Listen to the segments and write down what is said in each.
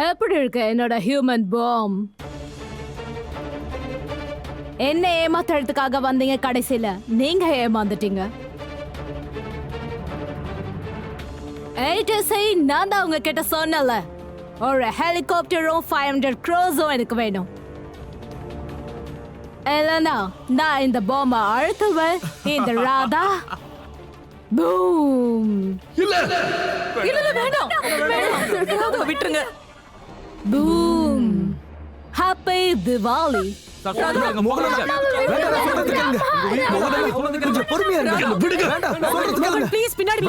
எப்படி இருக்கு என்னோட ஹியூமன் பாம்? என்ன ஏமாத்துறதுக்காக வந்தீங்க, கடைசியில நீங்க ஏமாந்துட்டீங்க. நான் தான் உங்ககிட்ட சொன்னல, ஒரு ஹெலிகாப்டரும் 500 crores எனக்கு வேணும். இல்லைன்னா நான் இந்த பாம்பை அழுத்துவேன். இந்த ராதா பூம். இல்ல இல்ல வேண்டாம், ராதா விட்டுருங்க. பூம். ஹாப்பி திவாலி. ப்ளீஸ் பின்னாடி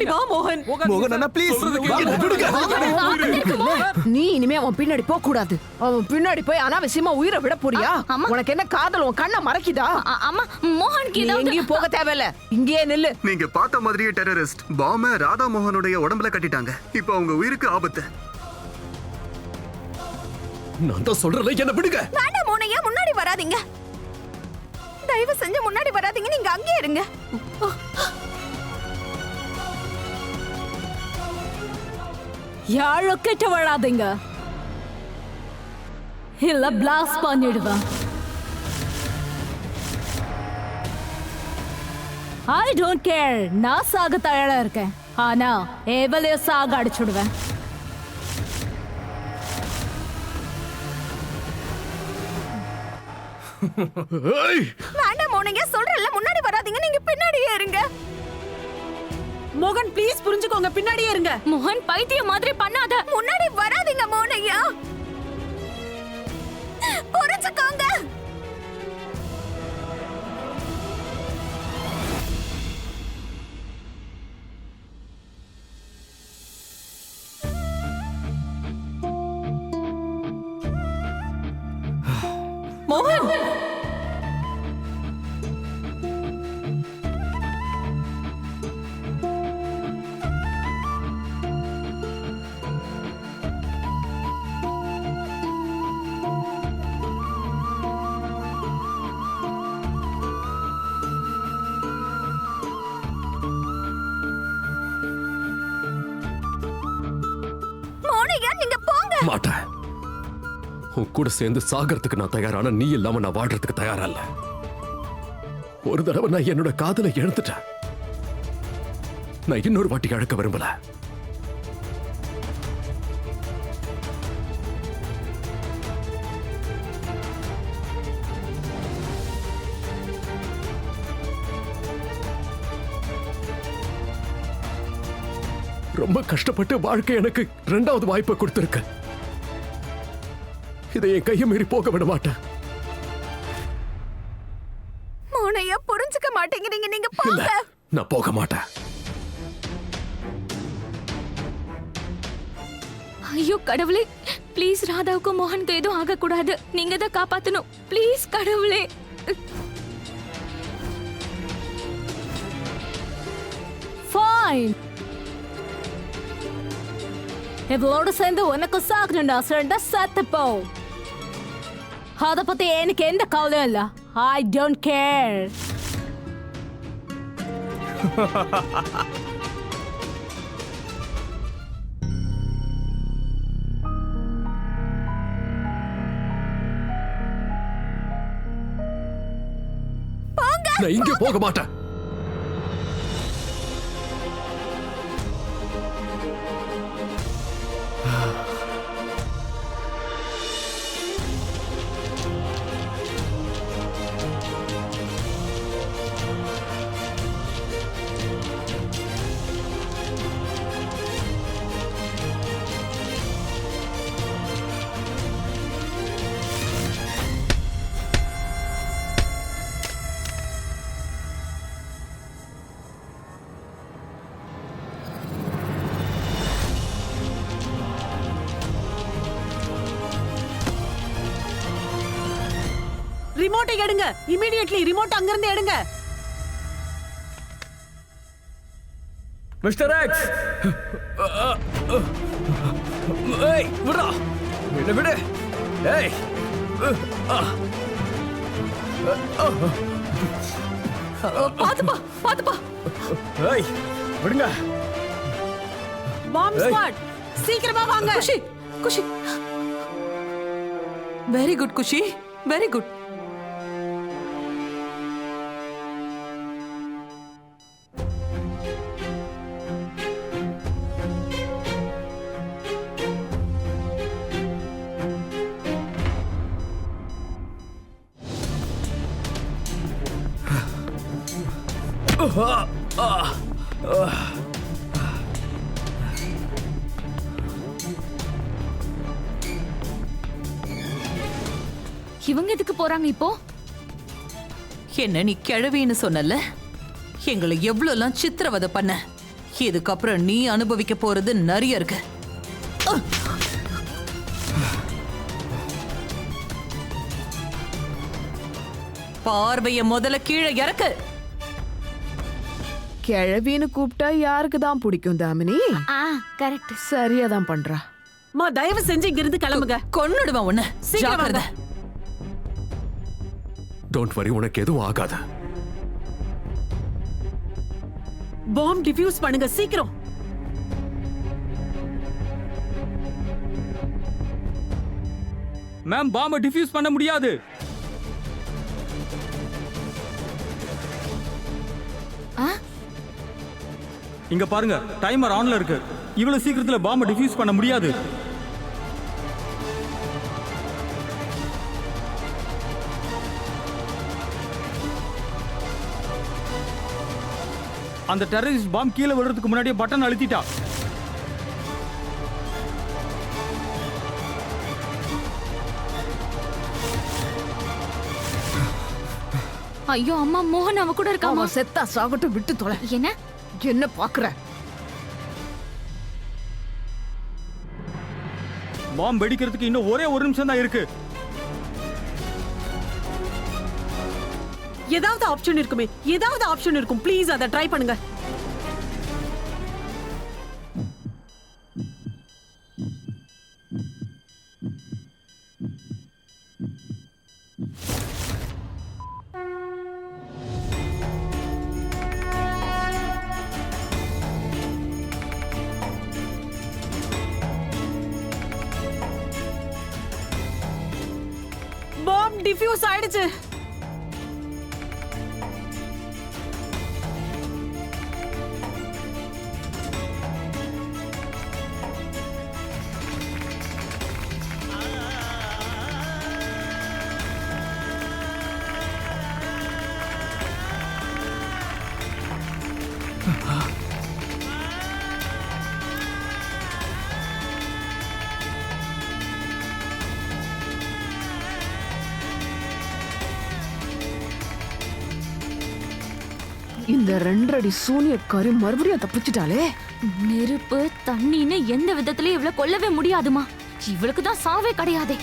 வா மோகன். நீ இனிமே அவன் பின்னாடி போக கூடாது. அவன் பின்னாடி போய் அனாவசியமா உயிரை விட போறியா? உனக்கு என்ன காதல் உன் கண்ணை மறைக்குதா? அம்மா மோகன் எங்கேயும் போக தேவையில்ல, இங்கேயே நில்லு. நீங்க பார்த்த மாதிரியே டெரரிஸ்ட் பாம ராதா மோகனுடைய உடம்புல கட்டிட்டாங்க. இப்போ அவங்க உயிருக்கு ஆபத்து. நான் தான் சொல்றல, என்ன விடுங்க. வேண்டாம் மோனையா, முன்னாடி வராதீங்க. தயவு செஞ்சு முன்னாடி வராதீங்க, நீங்க அங்கேயே இருங்க. யாரும் கிட்ட வராதீங்க, இல்ல பிளாஸ்ட் பண்ணிடுவேன். I don't care. நான் சாக தயாரா இருக்கேன். ஆனா எவளையும் சாக அடிச்சுடுவேன். வேண்டாம் மோனையா, சொல்றல முன்னாடி வராதீங்க, நீங்க பின்னாடியே இருங்க. மோகன் ப்ளீஸ் புரிஞ்சுக்கோங்க, பின்னாடியே இருங்க. மோகன் பைத்தியம் மாதிரி பண்ணாத, முன்னாடி வராதீங்க மோனையா, புரிஞ்சுக்கோங்க. மோகன் மோனையா நீங்க போங்க. மாட்டேன். உன் கூட சேர்ந்து சாகிறதுக்கு நான் தயாரான, நீ இல்லாம நான் வாழ்றதுக்கு தயாரா இல்ல. ஒரு தடவை நான் என்னோட காதலை இழந்துட்டேன். நான் இன்னொரு வாட்டி இழக்க விரும்பல. ரொம்ப கஷ்டப்பட்டு வாழ்க்கை எனக்கு 2வது வாய்ப்பை கொடுத்திருக்கு. இதை என் கையை மீறி போக விட மாட்டேன். மோனையா புரிஞ்சுக்க மாட்டேங்கிறீங்க, நீங்க இல்ல, போங்க. நான் போக மாட்டேன். ஐயோ கடவுளே, ப்ளீஸ் ராதாவுக்கு மோகனுக்கு எதுவும் ஆக கூடாது, நீங்க தான் காப்பாத்தணும், ப்ளீஸ் கடவுளே. ஃபைன். இவளோட சேர்ந்து உனக்கு சாகணும்னா சேர்ந்தா சத்து போ. அத பத்தி எனக்கு எந்த கவலையும் இல்ல. I don't care. நான் இங்க போக மாட்டேன். ரிமோட்டை எடுங்க, இமிடியட்லி ரிமோட் அங்க இருந்து எடுங்க. மிஸ்டர் எக்ஸ், ஏய் விடுடா, விடு விடு, ஏய் பாத்துப்பா பாத்துப்பா. ஏய் விடுங்க. பாம் ஸ்குவாட் சீக்கிரமா வாங்க. குஷி குஷி வெரி குட் குஷி வெரி குட். இவங்க எதுக்கு போறாங்க இப்போ? என்ன நீ கிழவின்னு சொன்னல, எங்களை எவ்வளவுலாம் சித்திரவதை பண்ண. இதுக்கப்புறம் நீ அனுபவிக்க போறது நிறைய இருக்கு. பார்வைய முதல்ல கீழே இறக்கு. கிழவின்னு கூப்பிட்டா யாருக்கு தான் பிடிக்கும் தாமினி? கரெக்ட். சரியா தான் பண்றா. மா தயவு செஞ்சு இங்க இருந்து கிளம்புங்க. கொன்னுடுவேன் உன்னை. சீக்கிரம் வாங்க. டோன்ட் வரி, உனக்கு எதுவும் ஆகாது. பாம் டிஃப்யூஸ் பண்ணுங்க சீக்கிரம். மேம், பாம்பை டிஃப்யூஸ் பண்ண முடியாது. இங்க பாருங்க, டைமர் ஆன்ல இருக்கு. இவ்வளவு சீக்கிரத்துல பாம்பை டிஃப்யூஸ் பண்ண முடியாது. அந்த டெரரிஸ்ட் பாம்பு கீழே விழுறதுக்கு முன்னாடியே பட்டன் அழுத்திட்டா. ஐயோ அம்மா, மோகன் அவ கூட இருக்காமா? அவன் செத்தா சாகட்டும், விட்டு தொலை. என்ன என்ன பாக்குற? பாம்பு வெடிக்கிறதுக்கு இன்னும் ஒரே ஒரு நிமிஷம் தான் இருக்கு. ஏதாவது ஆப்ஷன் இருக்குமே, ஏதாவது ஆப்ஷன் இருக்கும். ப்ளீஸ் அதை ட்ரை பண்ணுங்க. பாம் டிஃப்யூஸ் ஆயிடுச்சு. இந்த 2 அடி சூனியக்காரி மறுபடியும் தப்பிச்சிட்டாளே. நெருப்பு தண்ணின்னு எந்த விதத்திலயும் இவளை கொல்லவே முடியாதுமா. இவளுக்கு தான் சாவே கிடையாதே.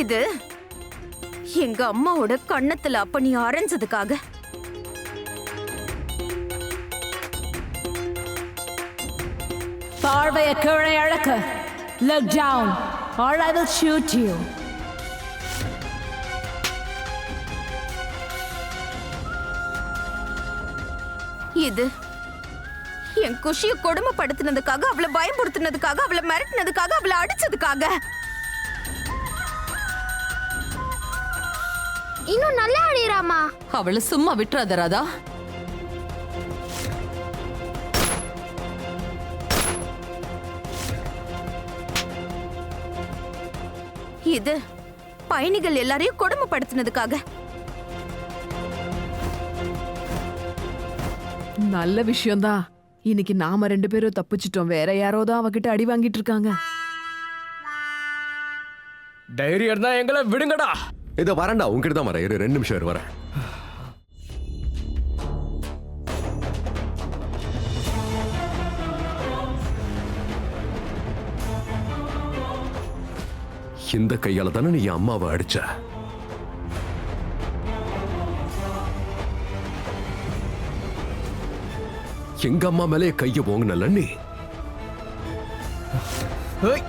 இது எங்க அம்மாவோட கண்ணத்துல அப்ப நீ அரைஞ்சதுக்காக. பார்வைய கீழே இழக்க. Look down or I will shoot you. இது என் குஷிய கொடுமைப்படுத்தினதுக்காக, அவளை பயமுறுத்தினதுக்காக, அவளை மிரட்டினதுக்காக, அவளை அடிச்சதுக்காக. இன்னும் நல்லா அடிறாமா. அவளை சும்மா விட்டுறாத ராதா. இது பயணிகள் எல்லாரையும் கொடுமைப்படுத்தினதுக்காக. நல்ல விஷயம்தான். இன்னைக்கு நாம 2 பேரும் தப்பிச்சிட்டோம். வேற யாரோ தான் அவகிட்ட அடி வாங்கிட்டு இருக்காங்க. தைரியம் தான் எங்களை விடுங்கடா. இதோ வரேன்டா, உங்ககிட்ட தான் வரேன். 2 நிமிஷம் இரு, வரேன். இந்த கையால தானே நீ என் அம்மாவை அடிச்ச. எங்க அம்மா மேலே கைய போங்கனல்ல நீ. ஏய்.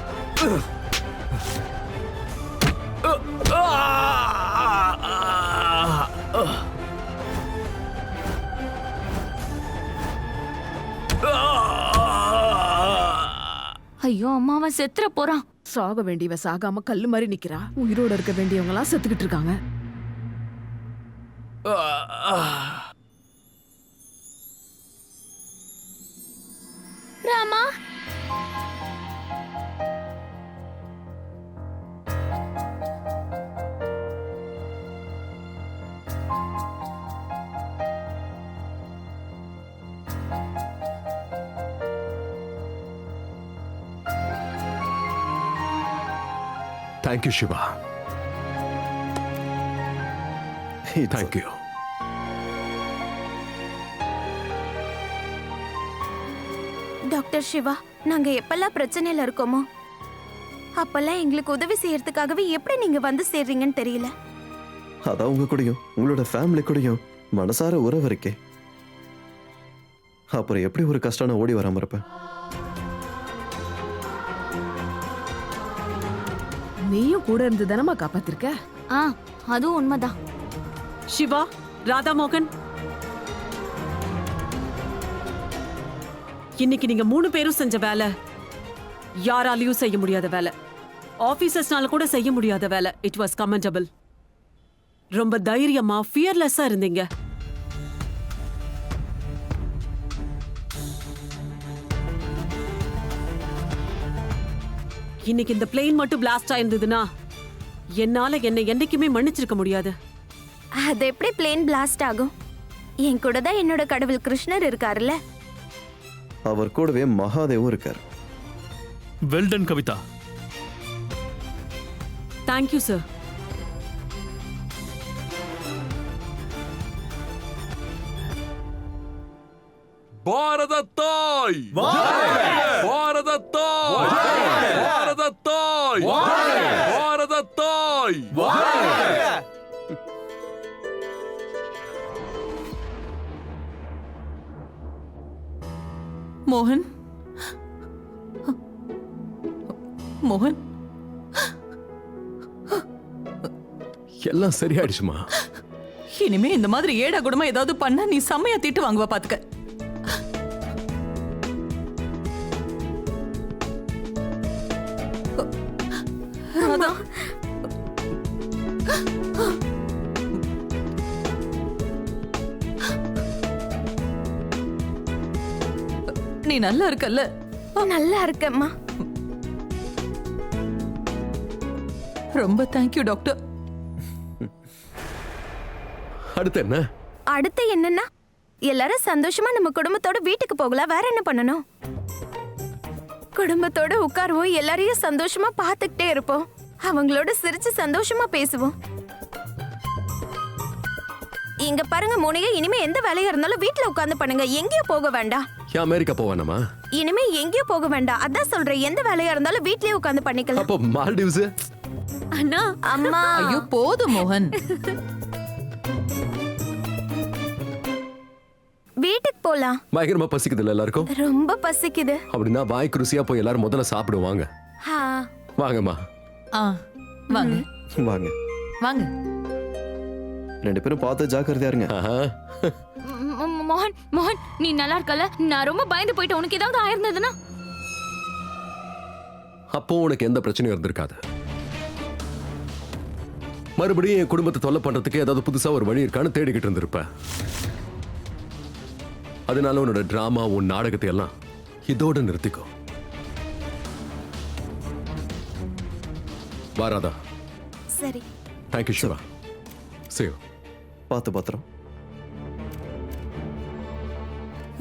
ஐயோ அம்மாவை செத்துற போறான். சாக வேண்டியவ சாகாம கல்லு மாதிரி நிக்கிறா. உயிரோட இருக்க வேண்டியவங்க எல்லாம் செத்துக்கிட்டு இருக்காங்க. Rama, thank you Shiva. Thank you. Doctor Shiva, நாங்க எப்பெல்லாம் பிரச்சனையில இருக்கோமோ அப்பெல்லாம் எங்களுக்கு உதவி செய்யறதுக்காகவே எப்படி நீங்க வந்து சேர்றீங்கன்னு தெரியல. அதான் உங்க கூடயும் உங்களோட ஃபேமிலி கூடயும் மனசார உறவு இருக்கே. அப்புறம் எப்படி ஒரு கஷ்டம் ஓடி வராம இருப்பேன்? நீயும் கூட இருந்து தானமா காப்பாத்திருக்க. அதுவும் உண்மைதான். சிவா, ராதா மோகன், இன்னைக்கு நீங்க 3 பேரும் செஞ்ச வேலை யாராலையும் செய்ய முடியாத வேலை. ஆபீசர்ஸ்னால கூட செய்ய முடியாத வேலை. It was commendable. ரொம்ப தைரியமா ஃபியர்லெஸ்ஸா இருந்தீங்க. இன்னைக்கு இந்த பிளேன் மட்டும் பிளாஸ்ட் ஆயிருந்ததுன்னா என்னால என்னை என்னைக்குமே மன்னிச்சிருக்க முடியாது. அது எப்படி பிளேன் பிளாஸ்ட் ஆகும்? என் கூட தான் என்னோட கடவுள் கிருஷ்ணர் இருக்காருல்ல. அவர் கூடவே மகாதேவும் இருக்கார். வெல்டன் கவிதா. Thank you sir. பாரத தாய், பாரத தாய், பாரத தாய், பாரத தாய். மோகன், மோகன், எல்லாம் சரியாயிடுச்சுமா. இனிமே இந்த மாதிரி ஏடா கூடமா ஏதாவது பண்ணா நீ செம்மையா திட்டு வாங்குவ பாத்துக்க. ராதா, நீ நல்லா இருக்கல்ல? நல்லா இருக்கேம்மா. ரொம்ப தேங்க்யூ டாக்டர். அடுத்து என்ன? அடுத்து என்னன்னா எல்லாரும் சந்தோஷமா நம்ம குடும்பத்தோட வீட்டுக்கு போகலாம். வேற என்ன பண்ணணும்? குடும்பத்தோட உட்காருவோம், எல்லாரையும் சந்தோஷமா பார்த்துக்கிட்டே இருப்போம், அவங்களோட சிரிச்சு சந்தோஷமா பேசுவோம். இங்க பாருங்க மோனிகா, இனிமே எந்த வேலையா இருந்தாலும் வீட்ல உட்கார்ந்து பண்ணுங்க. எங்கேயும் போக வேண்டாம். ஏன் அமெரிக்கா போவானமா? இனிமே எங்கேயும் போக வேண்டாம். அதான் சொல்றேன், எந்த வேலையா இருந்தாலும் வீட்லயே உட்கார்ந்து பண்ணிக்கலாம். அப்போ மால்டீவ்ஸ்? அண்ணா, அம்மா, ஐயோ போதும் மோகன். வீட்டுக்கு போலாம். பயங்கரமா பசிக்குதுல்ல எல்லாருக்கும்? ரொம்ப பசிக்குது. அப்படின்னா வாய்க்கு ருசியா போய் எல்லாரும் முதல்ல சாப்பிடுவாங்க. ஆ, வாங்கம்மா. வாங்க வாங்க வாங்க. 2 பேரும் பார்த்து ஜாக்கிரதையா இருங்க. ஆஹா. மோகன், மோகன், நீ நல்லா இருக்கல? நான் ரொம்ப பயந்து போயிட்டேன். உனக்கு ஏதாவது ஆயிருந்ததுன்னா? அப்போ உனக்கு எந்த பிரச்சனையும் இருந்திருக்காது. மறுபடியும் என் குடும்பத்தை தொல்லை பண்றதுக்கு ஏதாவது புதுசா ஒரு வழி இருக்கான்னு தேடிக்கிட்டு இருந்திருப்ப. அதனால உன்னோட டிராமா, உன் நாடகத்தை எல்லாம் இதோட நிறுத்திக்கோ. வாராதா? சரி. தேங்க்யூ சிவா. See you. பார்த்து பத்திரம்.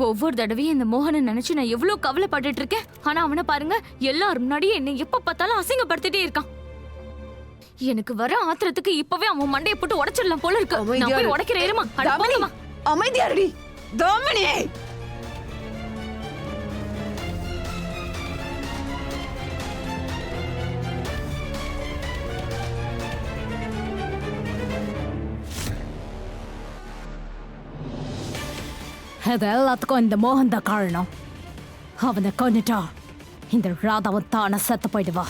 ஒவ்வொரு தடவையும் இந்த மோகனை நினைச்சு நான் எவ்வளவு கவலைப்பட்டுட்டு இருக்கேன். ஆனா அவனை பாருங்க, எல்லாரும் முன்னாடியும் என்னை எப்ப பார்த்தாலும் அசிங்கப்படுத்திட்டே இருக்கான். எனக்கு வர ஆத்திரத்துக்கு இப்பவே அவன் மண்டையை போட்டு உடைச்சிடலாம் போல இருக்கு. நான் போய் உடைக்கிறேன். இருமா, அட போங்கம்மா. அமைதியாடி தாமினி. இது எல்லாத்துக்கும் இந்த மோகன் தான் காரணம். அவனை கொண்டுட்டா இந்த ராதாவும் தானே செத்து போயிடுவா.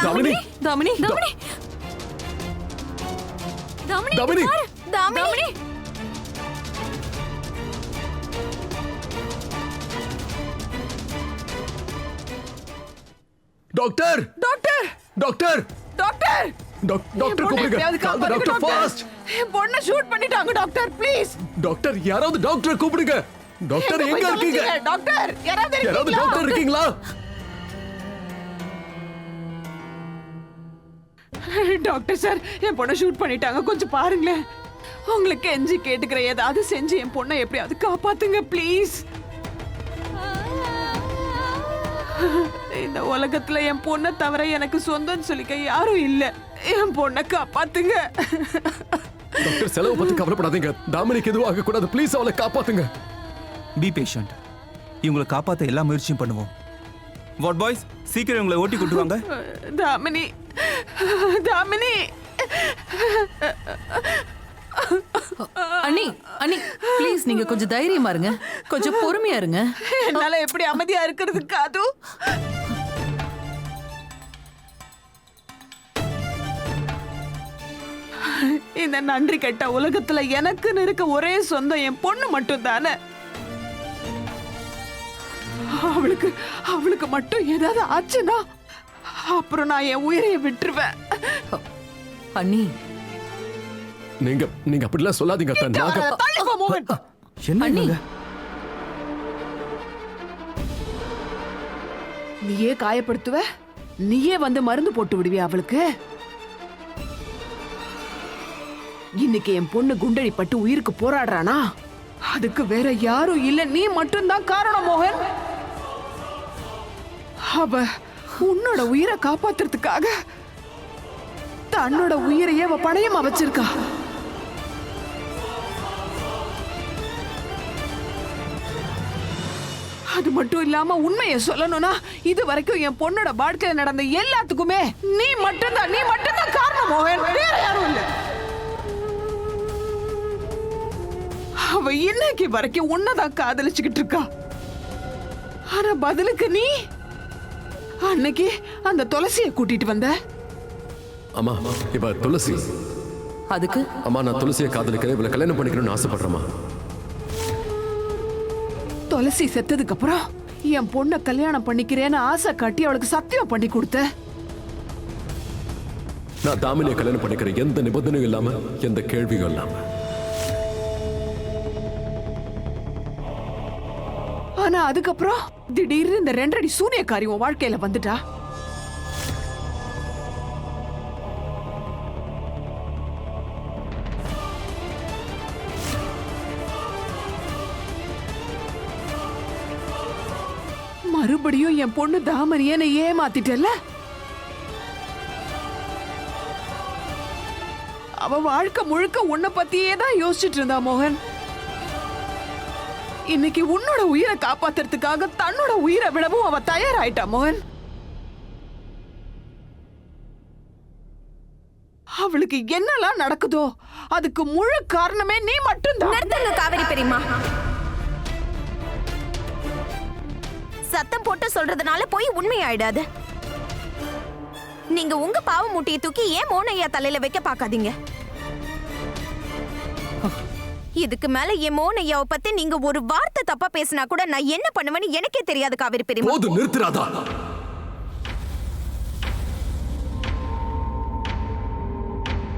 Damini Damini Damini Damini Damini Damini doctor doctor doctor doctor doctor கூப்பிடுங்க. Doctor fast. என் பொண்ணை ஷூட் பண்ணிட்டாங்க டாக்டர், ப்ளீஸ். டாக்டர் யாராவது டாக்டர் கூப்பிடுங்க. டாக்டர் எங்க இருக்கீங்க? டாக்டர் யாராவது டாக்டர் இருக்கீங்களா? டாக்டர் சார், என் பொண்ணை ஷூட் பண்ணிட்டாங்க, கொஞ்சம் பாருங்களேன். உங்களுக்கு எஞ்சி கேட்டுக்கிற, ஏதாவது செஞ்சு என் பொண்ணை எப்படியாவது காப்பாத்துங்க ப்ளீஸ். இந்த உலகத்துல என் பொண்ணை தவிர எனக்கு சொந்தம் சொல்லிக்க யாரும் இல்ல. என் பொண்ணை காப்பாத்துங்க. டாக்டர் செலவு பத்தி கவலைப்படாதீங்க. தாமினிக்கு எதுவும் ஆக கூடாது. ப்ளீஸ் அவளை காப்பாத்துங்க. B patient. இவங்களை காப்பாற்ற எல்லா முயற்சியும் பண்ணுவோம். வாட் பாய்ஸ், சீக்கிரம் இவங்களை ஓட்டி கூட்டு வாங்க. தாமினி தாமினி. அண்ணி அண்ணி ப்ளீஸ் நீங்க கொஞ்சம் தைரியமா இருங்க, கொஞ்சம் பொறுமையா இருங்க. என்னால எப்படி அமைதியா இருக்கிறது காது? இந்த நன்றி கெட்ட உலகத்துல எனக்குன்னு இருக்க ஒரே சொந்தம் என் பொண்ணு மட்டும் தானே. அவளுக்கு அவளுக்கு மட்டும் ஏதாவது ஆச்சுன்னா அப்புறம் நான் என் உயிரையை விட்டுருவேன். அண்ணி நீங்க நீங்க அப்படிலாம் சொல்லாதீங்க. தள்ளி போ மோகன். என்ன நீயே காயப்படுத்துவ, நீயே வந்து மருந்து போட்டு விடுவியா அவளுக்கு? இன்னைக்கு என் பொண்ணு குண்டடி பட்டு உயிருக்கு போராடுறானா, அதுக்கு வேற யாரும் இல்ல, நீ மட்டும்தான் காரணம் மோகன். அவ உன்னோட உயிரை காப்பாத்துறதுக்காக தன்னோட உயிரையே அவ பணயமா வச்சிருக்கா. அது மட்டும் இல்லாம உண்மையை சொல்லணும்னா இது வரைக்கும் என் பொண்ணோட வாழ்க்கையில நடந்த எல்லாத்துக்குமே நீ மட்டும்தான் காரணம் மோகன், வேற யாரும் இல்ல. அவ இன்னைக்கு வரைக்கும் உன்னதான் காதலிச்சுக்கிட்டு இருக்கா. ஆனா பதிலுக்கு நீ அன்னைக்கு அந்த துளசியை கூட்டிட்டு வந்த. அம்மா இவ துளசி. அதுக்கு அம்மா நான் துளசியை காதலிக்கிறேன், இவளை கல்யாணம் பண்ணிக்கணும்னு ஆசைப்படுறேம்மா. துளசி செத்ததுக்கு அப்புறம் என் பொண்ணை கல்யாணம் பண்ணிக்கிறேன்னு ஆசை காட்டி அவளுக்கு சத்தியம் பண்ணி கொடுத்த. நான் தாமினியை கல்யாணம் பண்ணிக்கிறேன், எந்த நிபந்தனையும் இல்லாம, எந்த கேள்வியும் இல்லாம. ஆனா அதுக்கப்புறம் திடீர்னு இந்த 2 அடி சூனியக்காரி உன் வாழ்க்கையில வந்துட்டா. மறுபடியும் என் பொண்ணு தாமனிய ஏமாத்திட்டல. அவ வாழ்க்கை முழுக்க உன்னை பத்தியே தான் யோசிச்சுட்டு இருந்தா மோகன். இன்னைக்கு உன்னோட உயிரை காப்பாத்துறதுக்காக தன்னோட உயிரை விடவும் அவ தயாராயிட்டா மோகன். அவளுக்கு என்னெல்லாம் நடக்குதோ அதுக்கு முழு காரணமே நீ மட்டும்தான். நிறுத்துங்க காவேரி பெரியம்மா. சத்தம் போட்டு சொல்றதுனால போய் உண்மையாயிடாது. நீங்க உங்க பாவ மூட்டையை தூக்கி ஏன் மோனையா தலையில வைக்க பார்க்காதீங்க. இதுக்கு மேல என் மோனையாவை பத்தி நீங்க ஒரு வார்த்தை தப்பா பேசினா கூட நான் என்ன பண்ணுவேன்னு எனக்கே தெரியாது காவேரி பெரியம்மா. போது நிறுத்துறாதா?